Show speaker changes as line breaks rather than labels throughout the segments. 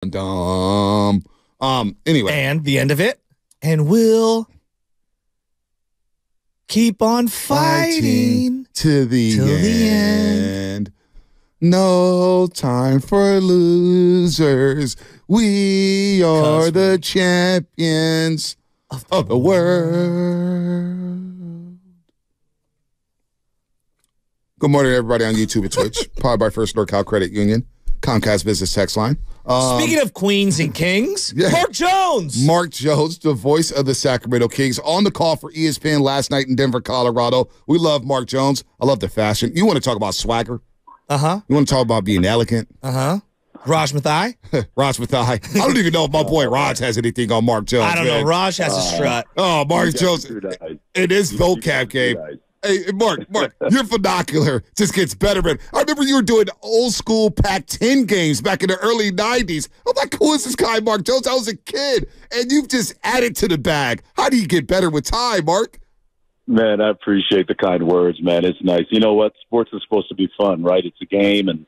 Anyway.
And the end of it. And we'll keep on fighting
to the end. No time for losers. We are the champions of the world. Good morning, everybody on YouTube and Twitch. Powered by First NorCal Credit Union, Comcast Business Text Line.
Speaking of queens and kings, Mark Jones.
Mark Jones, the voice of the Sacramento Kings, on the call for ESPN last night in Denver, Colorado. We love Mark Jones. I love the fashion. You want to talk about swagger?
Uh-huh.
You want to talk about being elegant?
Uh-huh. Raj Mathai?
Raj Mathai. I don't even know if my boy Raj has anything on Mark Jones.
I don't know. Raj has a strut.
Oh, Mark Jones. In his vocab game. Hey, Mark, your vernacular just gets better. Man. I remember you were doing old school Pac-10 games back in the early 90s. I'm like, who is this guy, Mark Jones? I was a kid, and you've just added to the bag. How do you get better with time, Mark?
Man, I appreciate the kind words, man. It's nice. You know what? Sports is supposed to be fun, right? It's a game, and,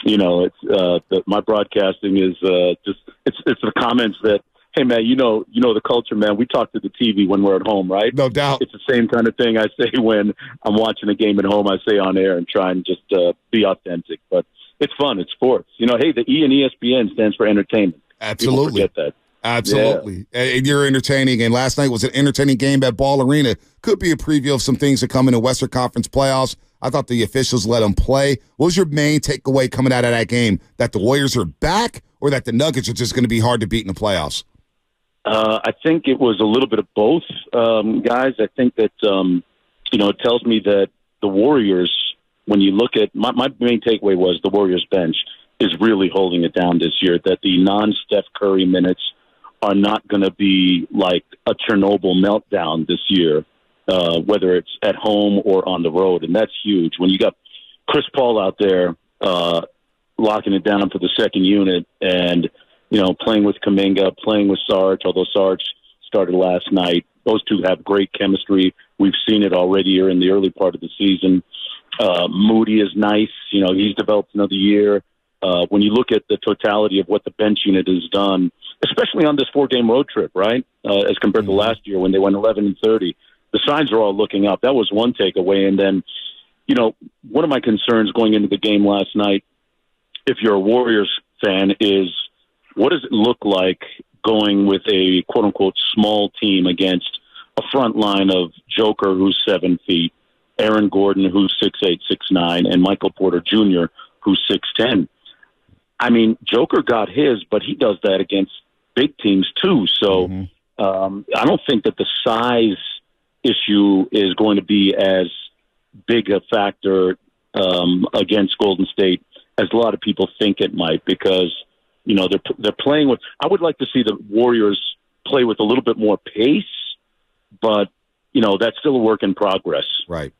you know, it's my broadcasting is it's the comments that, hey, man, you know the culture, man. We talk to the TV when we're at home, right?
No doubt.
It's the same kind of thing I say when I'm watching a game at home. I say on air and try and just be authentic. But it's fun. It's sports. You know, hey, the E in ESPN stands for entertainment.
Absolutely.
People forget that.
Absolutely. Yeah. And you're entertaining. And last night was an entertaining game at Ball Arena. Could be a preview of some things that come in the Western Conference playoffs. I thought the officials let them play. What was your main takeaway coming out of that game? That the Warriors are back or that the Nuggets are just going to be hard to beat in the playoffs?
I think it was a little bit of both, guys. I think that, it tells me that the Warriors, when you look at my main takeaway was the Warriors bench is really holding it down this year, that the non-Steph Curry minutes are not going to be like a Chernobyl meltdown this year, whether it's at home or on the road. And that's huge. When you got Chris Paul out there locking it down for the second unit and, playing with Kuminga, playing with Sarge, although Sarge started last night. Those two have great chemistry. We've seen it already here in the early part of the season. Moody is nice. He's developed another year. When you look at the totality of what the bench unit has done, especially on this 4-game road trip, right, as compared to last year when they went 11-30, the signs are all looking up. That was one takeaway. And then, one of my concerns going into the game last night, if you're a Warriors fan, is what does it look like going with a quote-unquote small team against a front line of Joker, who's 7 feet, Aaron Gordon, who's 6'8", 6'9", and Michael Porter Jr., who's 6'10". I mean, Joker got his, but he does that against big teams too. So I don't think that the size issue is going to be as big a factor against Golden State as a lot of people think it might, because they're playing with. I would like to see the Warriors play with a little bit more pace, but that's still a work in progress.
Right.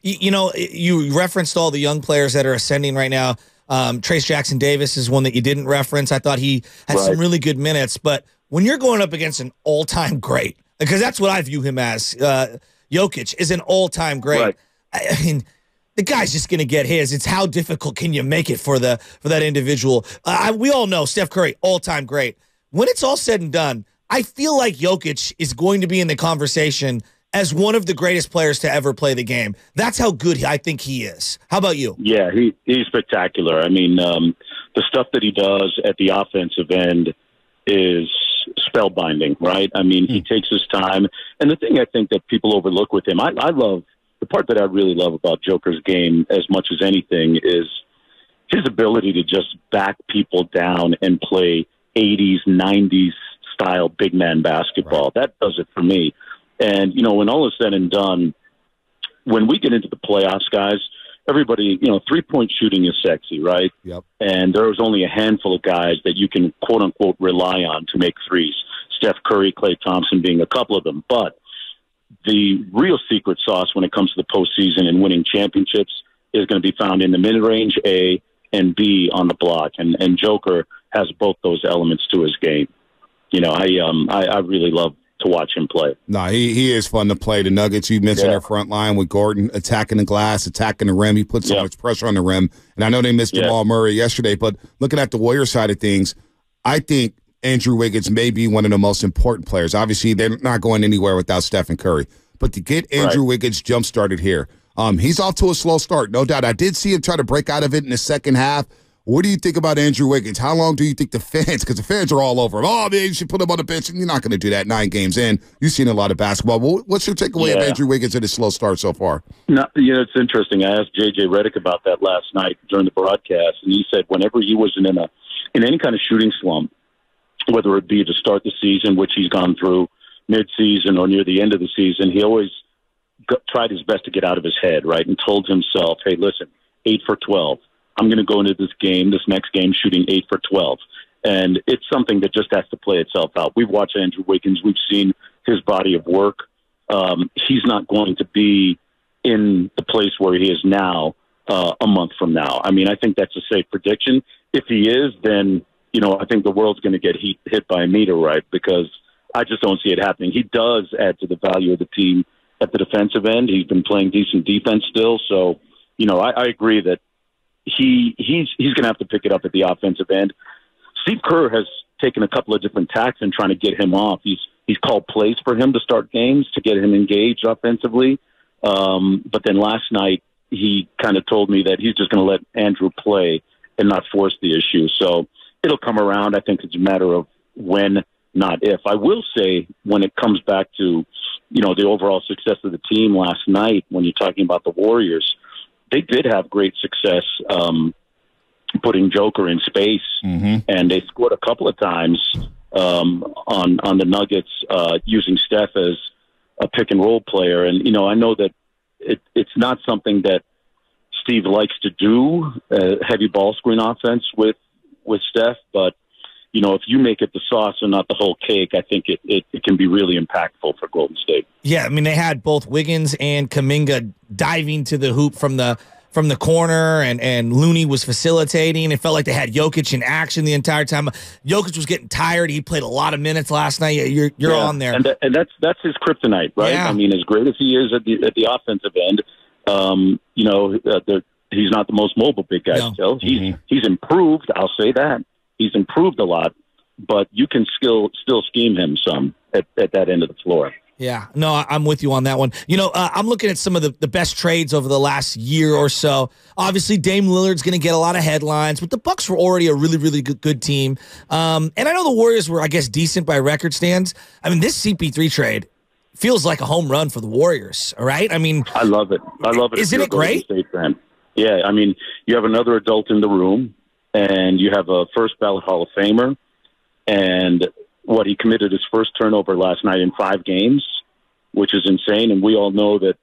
You referenced all the young players that are ascending right now. Trace Jackson Davis is one that you didn't reference. I thought he had some really good minutes, but when you're going up against an all-time great, because that's what I view him as, Jokic is an all-time great.
Right.
I mean, the guy's just going to get his. It's how difficult can you make it for that individual. We all know Steph Curry, all-time great. When it's all said and done, I feel like Jokic is going to be in the conversation as one of the greatest players to ever play the game. That's how good I think he is. How about you?
Yeah, he's spectacular. I mean, the stuff that he does at the offensive end is spellbinding, right? I mean, he takes his time. And the thing I think that people overlook with him, I love, the part that I really love about Joker's game as much as anything is his ability to just back people down and play 80s, 90s style big man basketball. Right. That does it for me. And, when all is said and done, when we get into the playoffs, guys, everybody, 3-point shooting is sexy, right?
Yep.
And there's only a handful of guys that you can, quote unquote, rely on to make threes. Steph Curry, Klay Thompson being a couple of them. But the real secret sauce when it comes to the postseason and winning championships is going to be found in the mid-range, A, and B on the block. And Joker has both those elements to his game. I really love to watch him play.
No, he is fun to play. The Nuggets, you mentioned their front line with Gordon attacking the glass, attacking the rim. He puts so much pressure on the rim. And I know they missed Jamal Murray yesterday, but looking at the Warriors side of things, I think Andrew Wiggins may be one of the most important players. Obviously, they're not going anywhere without Steph and Curry. But to get Andrew Wiggins jump-started here, he's off to a slow start, no doubt. I did see him try to break out of it in the second half. What do you think about Andrew Wiggins? How long do you think the fans, because the fans are all over him, oh, man, you should put him on the bench. And you're not going to do that 9 games in. You've seen a lot of basketball. What's your takeaway of Andrew Wiggins and his slow start so far?
No, it's interesting. I asked J.J. Redick about that last night during the broadcast, and he said whenever he was in any kind of shooting slump, whether it be to start the season, which he's gone through, mid-season or near the end of the season, he always tried his best to get out of his head, right, and told himself, hey, listen, 8 for 12. I'm going to go into this next game, shooting 8 for 12. And it's something that just has to play itself out. We've watched Andrew Wiggins. We've seen his body of work. He's not going to be in the place where he is now a month from now. I mean, I think that's a safe prediction. If he is, then, I think the world's going to get hit by a meteorite, because I just don't see it happening. He does add to the value of the team at the defensive end. He's been playing decent defense still. So, I agree that he's going to have to pick it up at the offensive end. Steve Kerr has taken a couple of different tacks in trying to get him off. He's called plays for him to start games to get him engaged offensively. But then last night he kind of told me that he's just going to let Andrew play and not force the issue. So it'll come around. I think it's a matter of when, not if. I will say, when it comes back to, the overall success of the team last night, when you're talking about the Warriors, they did have great success putting Joker in space, and they scored a couple of times on the Nuggets using Steph as a pick-and-roll player. And, I know that it's not something that Steve likes to do, heavy ball screen offense with Steph, but if you make it the sauce and not the whole cake, I think it can be really impactful for Golden State.
Yeah, I mean, they had both Wiggins and Kuminga diving to the hoop from the corner, and Looney was facilitating. It felt like they had Jokic in action the entire time. Jokic was getting tired. He played a lot of minutes last night. You're on there.
And that's his kryptonite, right?
Yeah.
I mean, as great as he is at the offensive end, he's not the most mobile big guy still. He's improved, I'll say that. He's improved a lot, but you can still scheme him some at that end of the floor.
Yeah, no, I'm with you on that one. I'm looking at some of the best trades over the last year or so. Obviously, Dame Lillard's going to get a lot of headlines, but the Bucks were already a really, really good team. And I know the Warriors were, I guess, decent by record stands. I mean, this CP3 trade feels like a home run for the Warriors, all right? I mean,
I love it.
Isn't it great?
Yeah, I mean, you have another adult in the room, and you have a first ballot Hall of Famer, and he committed his first turnover last night in 5 games, which is insane. And we all know that,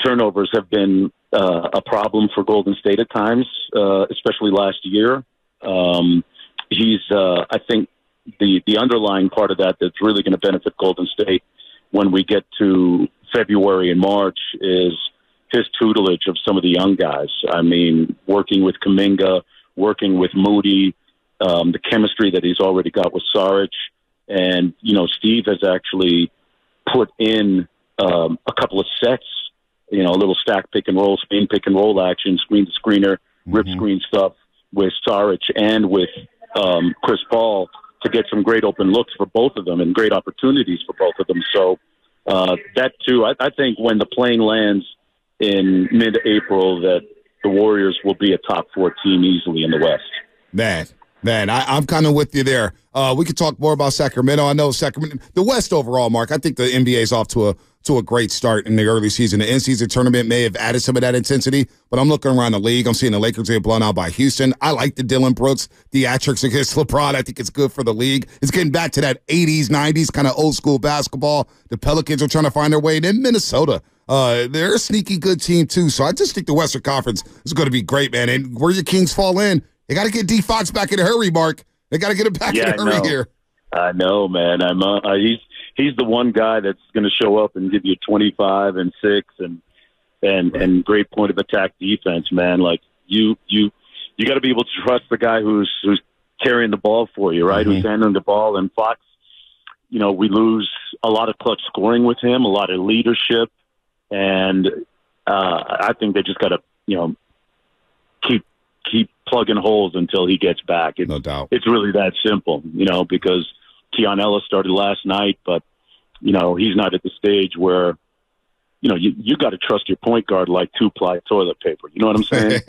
turnovers have been a problem for Golden State at times, especially last year. He's, I think, the underlying part of that's really going to benefit Golden State when we get to February and March is his tutelage of some of the young guys. I mean, working with Kuminga, working with Moody, the chemistry that he's already got with Saric. And, Steve has actually put in a couple of sets, a little stack pick and roll, spin pick and roll action, screen to screener, rip screen stuff with Saric and with Chris Paul to get some great open looks for both of them and great opportunities for both of them. So that, too, I think when the plane lands in mid-April that the Warriors will be a top 4 team easily in the West.
Man, I'm kind of with you there. We could talk more about Sacramento. I know Sacramento, the West overall, Mark. I think the NBA is off to a great start in the early season. The in-season tournament may have added some of that intensity, but I'm looking around the league. I'm seeing the Lakers get blown out by Houston. I like the Dylan Brooks theatrics against LeBron. I think it's good for the league. It's getting back to that 80s, 90s kind of old school basketball. The Pelicans are trying to find their way. And then Minnesota. They're a sneaky good team, too. So I just think the Western Conference is going to be great, man. And where your Kings fall in, they got to get D. Fox back in a hurry, Mark. They got to get him back in a hurry here.
I know, man. He's the one guy that's going to show up and give you 25 and 6 and great point of attack defense, man. Like you got to be able to trust the guy who's carrying the ball for you, right? Who's handling the ball. And Fox, we lose a lot of clutch scoring with him, a lot of leadership, and I think they just got to, keep plugging holes until he gets back.
No doubt.
It's really that simple, because Keon Ellis started last night, but, he's not at the stage where, you got to trust your point guard like 2-ply toilet paper. You know what I'm saying?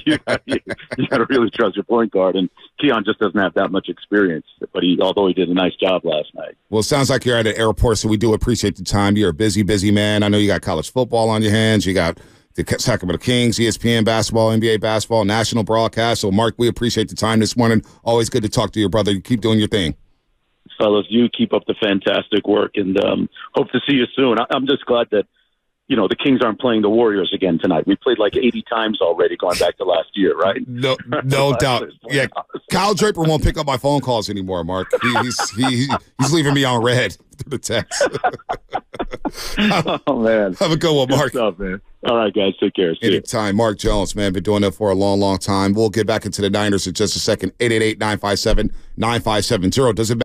you got to really trust your point guard. And Keon just doesn't have that much experience. But although he did a nice job last night.
Well, it sounds like you're at an airport, so we do appreciate the time. You're a busy, busy man. I know you got college football on your hands. You got the Sacramento Kings, ESPN basketball, NBA basketball, national broadcast. So, Mark, we appreciate the time this morning. Always good to talk to your brother. You keep doing your thing.
Fellas, you keep up the fantastic work, and hope to see you soon. I'm just glad that the Kings aren't playing the Warriors again tonight. We played like 80 times already going back to last year, right?
No doubt. Yeah, Kyle Draper won't pick up my phone calls anymore, Mark. He's leaving me on red through the text.
Oh, man.
Have a good one, Mark.
Good stuff, man. All right, guys. Take care. See
Anytime. Mark Jones, man, been doing that for a long, long time. We'll get back into the Niners in just a second. 888-957-9570. Doesn't